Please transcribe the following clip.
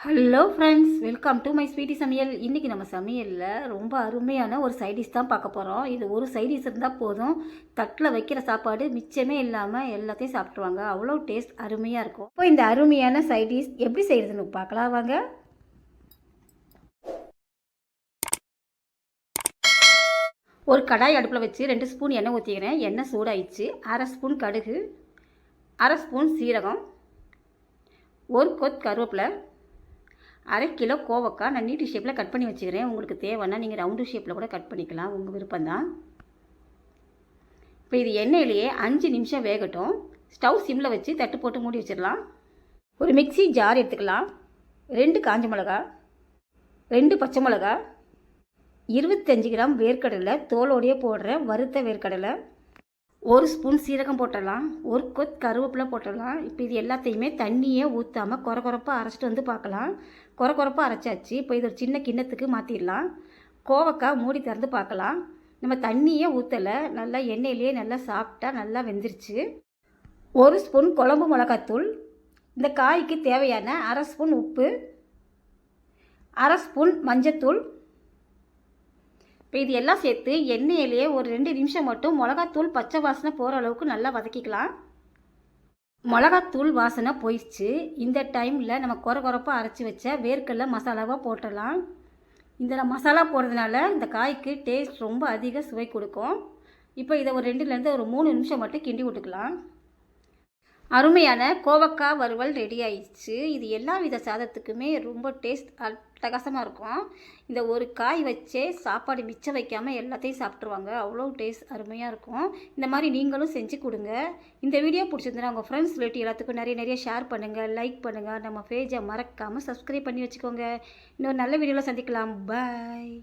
Hello friends, welcome to my sweetie சமையல். இன்றைக்கி நம்ம சமையலில் ரொம்ப அருமையான ஒரு சைடிஷ் தான் பார்க்க போகிறோம். இது ஒரு சைடிஷ் இருந்தால் போதும், தட்டில் வைக்கிற சாப்பாடு மிச்சமே இல்லாமல் எல்லாத்தையும் சாப்பிட்ருவாங்க. அவ்வளோ டேஸ்ட் அருமையாக இருக்கும். இப்போ இந்த அருமையான சைடிஷ் எப்படி செய்கிறதுன்னு பார்க்கலாம் வாங்க. ஒரு கடாய் அடுப்பில் வச்சு 2 ஸ்பூன் எண்ணெய் ஊற்றிக்கிறேன். எண்ணெய் சூடாயிடுச்சு. 1/2 ஸ்பூன் கடுகு, 1/2 ஸ்பூன் சீரகம், ஒரு கொத்து கருவேப்பிலை, 1/2 கிலோ கோவக்காய் நான் நீட்டு ஷேப்பில் கட் பண்ணி வச்சுக்கிறேன். உங்களுக்கு தேவைன்னா நீங்கள் ரவுண்டு ஷேப்பில் கூட கட் பண்ணிக்கலாம், உங்கள் விருப்பம்தான். இப்போ இது எண்ணெயிலேயே 5 நிமிஷம் வேகட்டும். ஸ்டவ் சிம்மில் வச்சு தட்டு போட்டு மூடி வச்சிடலாம். ஒரு மிக்சி ஜார் எடுத்துக்கலாம். 2 காஞ்ச மிளகா, 2 பச்சை மிளகா, 25 கிராம் வேர்க்கடலை, தோலோடையே போடுற வறுத்த வேர்க்கடலை, 1 ஸ்பூன் சீரகம் போட்டுடலாம், ஒரு கொத்து கருவேப்பிலை போட்டுடலாம். இப்போ இது எல்லாத்தையுமே தண்ணியே ஊற்றாமல் குறப்பாக அரைச்சிட்டு வந்து பார்க்கலாம். குறப்பாக அரைச்சாச்சு. இப்போ இது ஒரு சின்ன கிண்ணத்துக்கு மாற்றிடலாம். கோவக்காய் மூடி திறந்து பார்க்கலாம். நம்ம தண்ணியே ஊற்றலை, நல்லா எண்ணெயிலேயே நல்லா சாப்பிட்டா நல்லா வெந்துருச்சு. 1 ஸ்பூன் குழம்பு மிளகாத்தூள், இந்த காய்க்கு தேவையான 1/2 ஸ்பூன் உப்பு, 1/2 ஸ்பூன் மஞ்சத்தூள். இப்போ இது எல்லாம் சேர்த்து எண்ணெயிலேயே ஒரு 2 நிமிஷம் மட்டும் மிளகாத்தூள் பச்சை வாசனை போகிற அளவுக்கு நல்லா வதக்கிக்கலாம். மிளகாத்தூள் வாசனை போயிடுச்சு. இந்த டைமில் நம்ம குறப்பாக அரைச்சி வச்ச வேர்க்கடலை மசாலாவாக போட்டுடலாம். இந்த மசாலா போடுறதுனால இந்த காய்க்கு டேஸ்ட் ரொம்ப அதிக சுவை கொடுக்கும். இப்போ இதை ஒரு 2லேருந்து ஒரு 3 நிமிஷம் மட்டும் கிண்டி விட்டுக்கலாம். அருமையான கோவக்காய் வறுவல் ரெடி ஆயிடுச்சு. இது எல்லா வித சாதத்துக்குமே ரொம்ப டேஸ்ட் அட்டகாசமாக இருக்கும். இந்த ஒரு காய் வச்சே சாப்பாடு மிச்சம் வைக்காமல் எல்லாத்தையும் சாப்பிட்ருவாங்க. அவ்வளோ டேஸ்ட் அருமையாக இருக்கும். இந்த மாதிரி நீங்களும் செஞ்சு கொடுங்க. இந்த வீடியோ பிடிச்சிருந்தா உங்கள் ஃப்ரெண்ட்ஸ் ரிலேட்டிவ் எல்லாத்துக்கும் நிறைய ஷேர் பண்ணுங்கள், லைக் பண்ணுங்கள். நம்ம பேஜை மறக்காமல் சப்ஸ்கிரைப் பண்ணி வச்சுக்கோங்க. இன்னொரு நல்ல வீடியோவில் சந்திக்கலாம். பாய்.